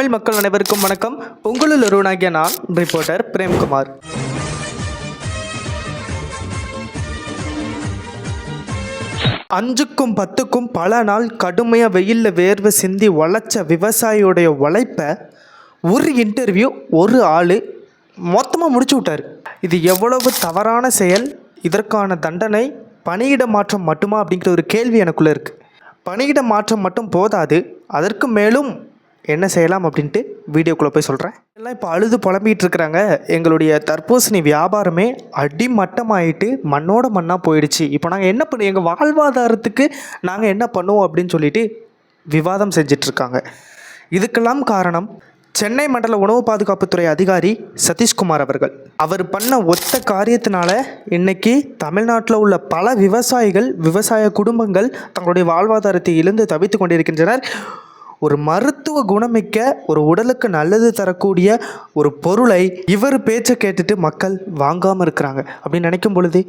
தமிழ் மக்கள் அனைவருக்கும் வணக்கம். உங்களில் ஒருவனாகிய நான் ரிப்போர்ட்டர் பிரேம்குமார். அஞ்சுக்கும் பத்துக்கும் பல நாள் கடுமையாக வெயிலில் வேர்வை சிந்தி உழைச்ச விவசாயியோடைய உழைப்பை ஒரு இன்டர்வியூ ஒரு ஆள் மொத்தமாக முடிச்சு விட்டார். இது எவ்வளவு தவறான செயல்? இதற்கான தண்டனை பணியிட மாற்றம் மட்டுமா அப்படிங்கிற ஒரு கேள்வி எனக்குள்ளே இருக்குது. பணியிட மாற்றம் மட்டும் போதாது, அதற்கு மேலும் என்ன செய்யலாம் அப்படின்ட்டு வீடியோக்குள்ளே போய் சொல்கிறேன். எல்லாம் இப்போ அழுது புலம்பிகிட்டு இருக்கிறாங்க. எங்களுடைய தர்பூசணி வியாபாரமே அடிமட்டமாயிட்டு மண்ணோட மண்ணாக போயிடுச்சு. இப்போ நாங்கள் என்ன பண்ணுவோம், எங்கள் வாழ்வாதாரத்துக்கு நாங்கள் என்ன பண்ணுவோம் அப்படின்னு சொல்லிட்டு விவாதம் செஞ்சிட்ருக்காங்க. இதுக்கெல்லாம் காரணம் சென்னை மண்டல உணவு பாதுகாப்புத்துறை அதிகாரி சதீஷ்குமார் அவர்கள். அவர் பண்ண ஒத்த காரியத்தினால இன்னைக்கு தமிழ்நாட்டில் உள்ள பல விவசாயிகள், விவசாய குடும்பங்கள் தங்களுடைய வாழ்வாதாரத்தை இழந்து தவித்து கொண்டிருக்கின்றனர். ஒரு மருத்துவ குணமிக்க, ஒரு உடலுக்கு நல்லது தரக்கூடிய ஒரு பொருளை இவர் பேச்சை கேட்டுட்டு மக்கள் வாங்காமல் இருக்கிறாங்க அப்படின்னு நினைக்கும் பொழுது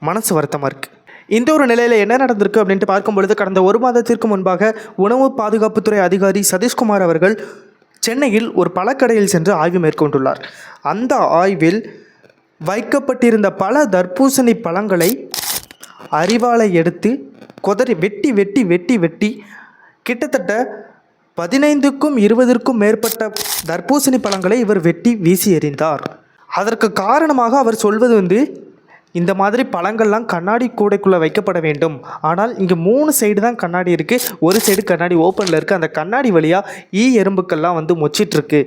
மனசு வருத்தமாக இருக்குது. இந்த ஒரு நிலையில் என்ன நடந்திருக்கு அப்படின்ட்டு பார்க்கும் பொழுது, கடந்த ஒரு மாதத்திற்கு முன்பாக உணவு பாதுகாப்புத்துறை அதிகாரி சதீஷ்குமார் அவர்கள் சென்னையில் ஒரு பழக்கடையில் சென்று ஆய்வு மேற்கொண்டுள்ளார். அந்த ஆய்வில் வைக்கப்பட்டிருந்த பல தர்பூசணி பழங்களை அரிவாளை எடுத்து கொதறி வெட்டி வெட்டி வெட்டி வெட்டி கிட்டத்தட்ட 15க்கும் 20க்கும் மேற்பட்ட தர்பூசணி பழங்களை இவர் வெட்டி வீசி எறிந்தார். அதற்கு காரணமாக அவர் சொல்வது இந்த மாதிரி பழங்கள்லாம் கண்ணாடி கூடைக்குள்ளே வைக்கப்பட வேண்டும். ஆனால் இங்கே 3 சைடு தான் கண்ணாடி இருக்குது, ஒரு சைடு கண்ணாடி ஓப்பனில் இருக்குது. அந்த கண்ணாடி வழியாக எறும்புக்கள்லாம் மொச்சிட்ருக்கு,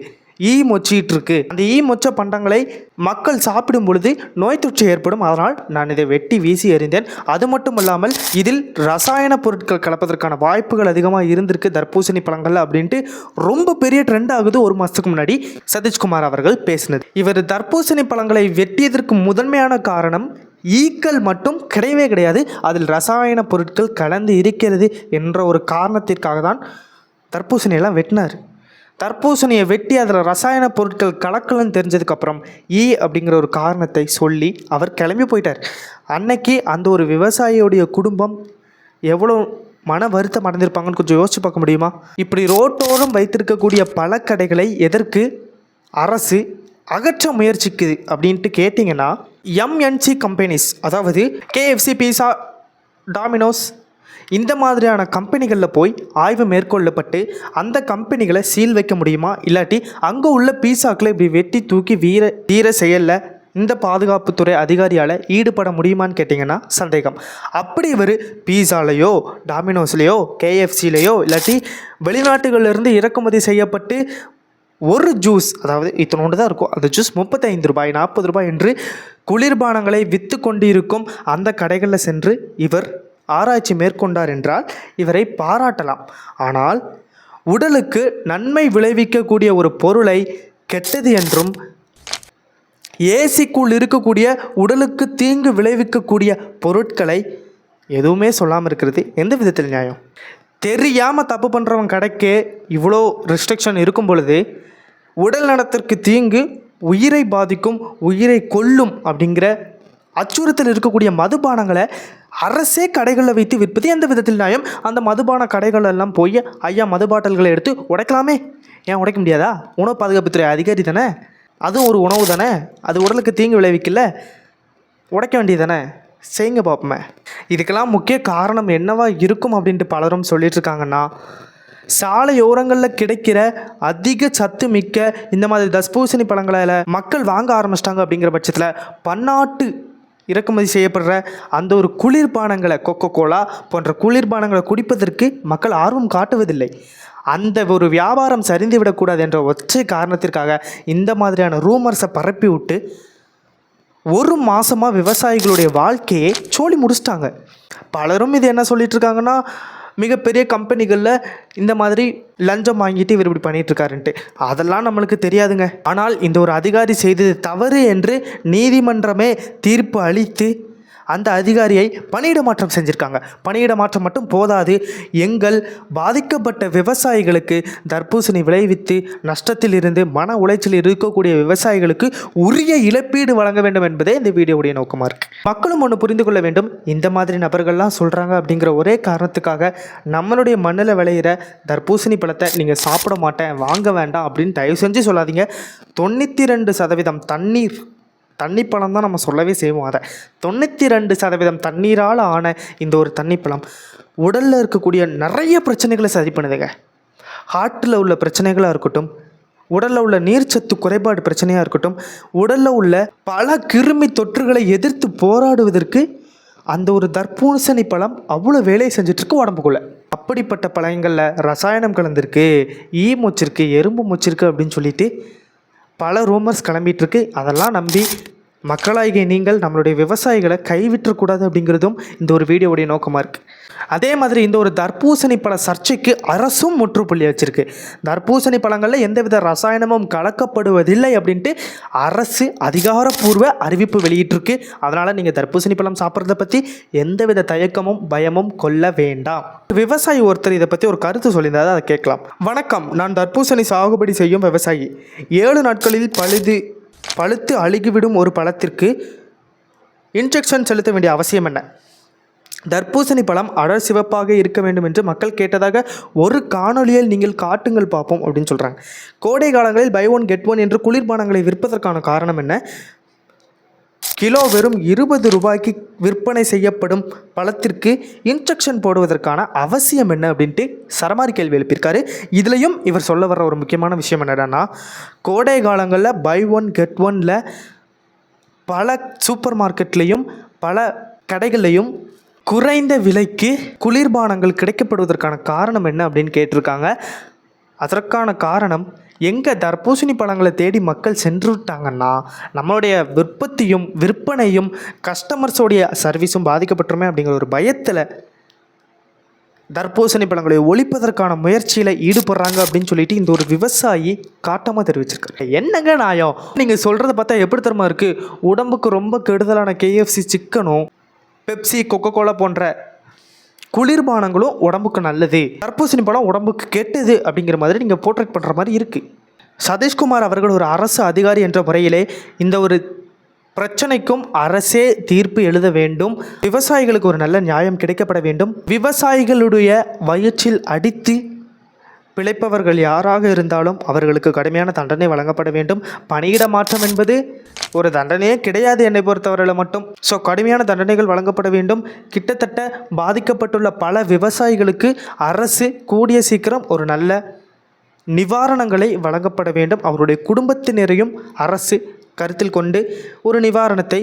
மொச்சிகிட்ருக்கு. அந்த மொச்ச பண்டங்களை மக்கள் சாப்பிடும் பொழுது நோய் தொற்று ஏற்படும். அதனால் நான் இதை வெட்டி வீசி எறிந்தேன். அது மட்டும் இல்லாமல் இதில் ரசாயன பொருட்கள் கலப்பதற்கான வாய்ப்புகள் அதிகமாக இருந்திருக்கு தர்பூசணி பழங்கள் அப்படின்ட்டு ரொம்ப பெரிய ட்ரெண்ட் ஆகுது. ஒரு மாதத்துக்கு முன்னாடி சதீஷ்குமார் அவர்கள் பேசினது. இவர் தர்பூசணி பழங்களை வெட்டியதற்கு முதன்மையான காரணம் ஈக்கள் மட்டும் கிடையவே கிடையாது, அதில் ரசாயன பொருட்கள் கலந்து இருக்கிறது என்ற ஒரு காரணத்திற்காக தான் தர்பூசணியெல்லாம் வெட்டினார். தர்பூசணியை வெட்டி அதில் ரசாயன பொருட்கள் கலக்கலன்னு தெரிஞ்சதுக்கப்புறம் அப்படிங்கிற ஒரு காரணத்தை சொல்லி அவர் கிளம்பி போயிட்டார். அன்னைக்கு அந்த ஒரு விவசாயியோடைய குடும்பம் எவ்வளோ மன வருத்தம் அடைந்திருப்பாங்கன்னு கொஞ்சம் யோசிச்சு பார்க்க முடியுமா? இப்படி ரோட்டோரம் வைத்திருக்கக்கூடிய பழக்கடைகளை எதற்கு அரசு அகற்ற முயற்சிக்குது அப்படின்ட்டு கேட்டிங்கன்னா, எம்என்சி கம்பெனிஸ், அதாவது கேஎஃப்சி, பீஸா, டாமினோஸ் இந்த மாதிரியான கம்பெனிகளில் போய் ஆய்வு மேற்கொள்ளப்பட்டு அந்த கம்பெனிகளை சீல் வைக்க முடியுமா? இல்லாட்டி அங்கே உள்ள பீஸாக்களை இப்படி வெட்டி தூக்கி வீர செயலில் இந்த பாதுகாப்புத்துறை அதிகாரியால் ஈடுபட முடியுமான்னு கேட்டிங்கன்னா சந்தேகம். அப்படி இவர் பீஸாலேயோ, டாமினோஸ்லேயோ, கேஎஃப்சிலேயோ இல்லாட்டி வெளிநாட்டுகளிலிருந்து இறக்குமதி செய்யப்பட்டு ஒரு ஜூஸ், அதாவது இத்தனோண்டு தான் இருக்கும், அந்த ஜூஸ் 35 ரூபாய் 40 ரூபாய் என்று குளிர்பானங்களை விற்று கொண்டிருக்கும் அந்த கடைகளில் சென்று இவர் ஆராய்ச்சி மேற்கொண்டார் என்றால் இவரை பாராட்டலாம். ஆனால் உடலுக்கு நன்மை விளைவிக்கக்கூடிய ஒரு பொருளை கெட்டது என்றும், ஏசிக்குள் இருக்கக்கூடிய உடலுக்கு தீங்கு விளைவிக்கக்கூடிய பொருட்களை எதுவுமே சொல்லாமல் இருக்கிறது எந்த விதத்தில் நியாயம்? தெரியாமல் தப்பு பண்ணுறவங்க கடைக்கு இவ்வளோ ரெஸ்ட்ரிக்ஷன் இருக்கும் பொழுது, உடல் நலத்திற்கு தீங்கு, உயிரை பாதிக்கும், உயிரை கொல்லும் அப்படிங்கிற அச்சுறுத்தல் இருக்கக்கூடிய மதுபானங்களை அரசே கடைகளில் வைத்து விற்பது எந்த விதத்தில் நியாயம்? அந்த மதுபான கடைகள் எல்லாம் போய் ஐயா மதுபாட்டல்களை எடுத்து உடைக்கலாமே, ஏன் உடைக்க முடியாதா? உணவு பாதுகாப்புத்துறை அதிகாரி தானே, அதுவும் ஒரு உணவு தானே, அது உடலுக்கு தீங்கு விளைவிக்கல, உடைக்க வேண்டியது தானே, செய்யுங்க பார்ப்போமே. இதுக்கெல்லாம் முக்கிய காரணம் என்னவா இருக்கும் அப்படின்ட்டு பலரும் சொல்லிட்டுருக்காங்கன்னா, சாலையோரங்களில் கிடைக்கிற அதிக சத்து மிக்க இந்த மாதிரி தர்பூசணி பழங்களை மக்கள் வாங்க ஆரம்பிச்சிட்டாங்க. அப்படிங்கிற பட்சத்தில் பன்னாட்டு இறக்குமதி செய்யப்படுற அந்த ஒரு குளிர்பானங்களை, கொக்கோ கோலா போன்ற குளிர்பானங்களை குடிப்பதற்கு மக்கள் ஆர்வம் காட்டுவதில்லை. அந்த ஒரு வியாபாரம் சரிந்து விடக்கூடாது என்ற ஒற்றை காரணத்திற்காக இந்த மாதிரியான ரூமர்ஸை பரப்பி விட்டு ஒரு மாதமாக விவசாயிகளுடைய வாழ்க்கையை சோழி முடிச்சிட்டாங்க. பலரும் இது என்ன சொல்லிகிட்ருக்காங்கன்னா, மிகப்பெரிய கம்பெனிகளில் இந்த மாதிரி லஞ்சம் வாங்கிட்டு இவர் இப்படி பண்ணிகிட்ருக்காருன்ட்டு. அதெல்லாம் நம்மளுக்கு தெரியாதுங்க. ஆனால் இந்த ஒரு அதிகாரி செய்தது தவறு என்று நீதிமன்றமே தீர்ப்பு அளித்து அந்த அதிகாரியை பணியிட மாற்றம் செஞ்சுருக்காங்க. பணியிட மாற்றம் மட்டும் போதாது, எங்கள் பாதிக்கப்பட்ட விவசாயிகளுக்கு தர்பூசணி விளைவித்து நஷ்டத்தில் இருந்து மன உளைச்சல் இருக்கக்கூடிய விவசாயிகளுக்கு உரிய இழப்பீடு வழங்க வேண்டும் என்பதே இந்த வீடியோவுடைய நோக்கமாக இருக்குது. மக்களும் ஒன்று புரிந்து கொள்ள வேண்டும், இந்த மாதிரி நபர்கள்லாம் சொல்கிறாங்க அப்படிங்கிற ஒரே காரணத்துக்காக நம்மளுடைய மண்ணில் விளையிற தர்பூசணி பழத்தை நீங்கள் சாப்பிட மாட்டேன், வாங்க வேண்டாம் அப்படின்னு தயவு செஞ்சு சொல்லாதீங்க. 92% தண்ணிப்பழம் தான் நம்ம சொல்லவே செய்வோம். அதை 92% தண்ணீரால் ஆன இந்த ஒரு தண்ணிப்பழம் உடலில் இருக்கக்கூடிய நிறைய பிரச்சனைகளை சரி பண்ணுதுங்க. ஹார்ட்டில் உள்ள பிரச்சனைகளாக இருக்கட்டும், உடலில் உள்ள நீர்ச்சத்து குறைபாடு பிரச்சனையாக இருக்கட்டும், உடலில் உள்ள பல கிருமி தொற்றுகளை எதிர்த்து போராடுவதற்கு அந்த ஒரு தர்பூசணி பழம் அவ்வளோ வேலையை செஞ்சிட்ருக்கு உடம்புக்குள்ளே. அப்படிப்பட்ட பழங்களில் ரசாயனம் கலந்துருக்கு, ஈ மூச்சிருக்கு, எறும்பு மூச்சிருக்கு அப்படின்னு சொல்லிட்டு பல ரூமர்ஸ் கிளம்பிகிட்ருக்கு. அதெல்லாம் நம்பி மக்களாகிய நீங்கள் நம்மளுடைய விவசாயிகளை கைவிட்டக்கூடாது அப்படிங்கிறதும் இந்த ஒரு வீடியோவுடைய நோக்கமாக இருக்குது. அதே மாதிரி இந்த ஒரு தர்பூசணி பழ சர்ச்சைக்கு அரசும் முற்றுப்புள்ளி வச்சுருக்கு. தர்பூசணி பழங்களில் எந்தவித ரசாயனமும் கலக்கப்படுவதில்லை அப்படின்ட்டு அரசு அதிகாரப்பூர்வ அறிவிப்பு வெளியிட்டிருக்கு. அதனால் நீங்கள் தர்பூசணி பழம் சாப்பிட்றத பற்றி எந்தவித தயக்கமும் பயமும் கொள்ள வேண்டாம். விவசாயி ஒருத்தர் இதை பற்றி ஒரு கருத்து சொல்லியிருந்தாரு, அதை கேட்கலாம். வணக்கம், நான் தர்பூசணி சாகுபடி செய்யும் விவசாயி. 7 நாட்களில் பழுத்து அழுகிவிடும் ஒரு பழத்திற்கு இன்ஜெக்ஷன் செலுத்த வேண்டிய அவசியம் என்ன? தர்பூசணி பழம் அடர் சிவப்பாக இருக்க வேண்டும் என்று மக்கள் கேட்டதாக ஒரு காணொலியில் நீங்கள் காட்டுங்கள் பார்ப்போம் அப்படின்னு சொல்கிறாங்க. கோடை காலங்களில் பை ஒன் கெட் ஒன் என்று குளிர்பானங்களை விற்பதற்கான காரணம் என்ன? கிலோ வெறும் 20 ரூபாய்க்கு விற்பனை செய்யப்படும் பழத்திற்கு இன்ஜெக்ஷன் போடுவதற்கான அவசியம் என்ன அப்படின்ட்டு சரமாரி கேள்வி எழுப்பியிருக்காரு. இதுலேயும் இவர் சொல்ல வர்ற ஒரு முக்கியமான விஷயம் என்னடான்னா, கோடை காலங்களில் பை ஒன் கெட் ஒனில் பல சூப்பர் மார்க்கெட்லேயும் பல கடைகள்லையும் குறைந்த விலைக்கு குளிர்பானங்கள் கிடைக்கப்படுவதற்கான காரணம் என்ன அப்படின்னு கேட்டிருக்காங்க. அதற்கான காரணம், எங்கே தர்பூசணி பழங்களை தேடி மக்கள் சென்றுட்டாங்கன்னா நம்மளுடைய உற்பத்தியும் விற்பனையும் கஸ்டமர்ஸோடைய சர்வீஸும் பாதிக்கப்பட்டுருமே அப்படிங்கிற ஒரு பயத்தில் தர்பூசணி பழங்களை ஒழிப்பதற்கான முயற்சியில் ஈடுபடுறாங்க அப்படின்னு சொல்லிட்டு இந்த ஒரு விவசாயி காட்டமாக தெரிவிச்சிருக்காரு. என்னங்க நியாயம்? நீங்கள் சொல்கிறத பார்த்தா எப்படி தரமா இருக்குது? உடம்புக்கு ரொம்ப கெடுதலான KFC சிக்கனும் பெப்சி கொக்கோகோலா போன்ற குளிர்பானங்களும் உடம்புக்கு நல்லது, தர்பூசணி பழம் உடம்புக்கு கெட்டது அப்படிங்கிற மாதிரி நீங்கள் போர்ட்ரேட் பண்ணுற மாதிரி இருக்குது. சதீஷ்குமார் அவர்கள் ஒரு அரசு அதிகாரி என்ற முறையிலே இந்த ஒரு பிரச்சனைக்கும் அரசே தீர்ப்பு எழுத வேண்டும். விவசாயிகளுக்கு ஒரு நல்ல நியாயம் கிடைக்கப்பட வேண்டும். விவசாயிகளுடைய வயிற்றில் அடித்து பிழைப்பவர்கள் யாராக இருந்தாலும் அவர்களுக்கு கடுமையான தண்டனை வழங்கப்பட வேண்டும். பணியிட மாற்றம் என்பது ஒரு தண்டனையே கிடையாது என்னை பொறுத்தவரையில் மட்டும். ஸோ கடுமையான தண்டனைகள் வழங்கப்பட வேண்டும். கிட்டத்தட்ட பாதிக்கப்பட்டுள்ள பல விவசாயிகளுக்கு அரசு கூடிய சீக்கிரம் ஒரு நல்ல நிவாரணங்களை வழங்கப்பட வேண்டும். அவருடைய குடும்பத்தினரையும் அரசு கருத்தில் கொண்டு ஒரு நிவாரணத்தை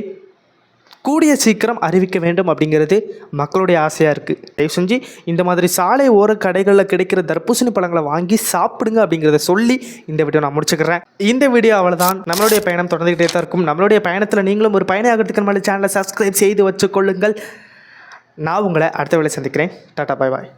கூடிய சீக்கிரம் அறிவிக்க வேண்டும் அப்படிங்கிறது மக்களுடைய ஆசையாக இருக்குது. தயவு செஞ்சு இந்த மாதிரி சாலை ஓர கடைகளில் கிடைக்கிற தர்பூசணி பழங்களை வாங்கி சாப்பிடுங்க அப்படிங்கிறத சொல்லி இந்த வீடியோ நான் முடிச்சுக்கிறேன். இந்த வீடியோ அவ்வளோதான். நம்மளுடைய பயணம் தொடர்ந்துகிட்டே தான் இருக்கும். நம்மளுடைய பயணத்தில் நீங்களும் ஒரு பயணம் ஆகிறதுக்கு நம்மளுடைய சேனலை சப்ஸ்கிரைப் செய்து வச்சுக்கொள்ளுங்கள். நான் உங்களை அடுத்த வேளை சந்திக்கிறேன். டாடா, பாய் பாய்.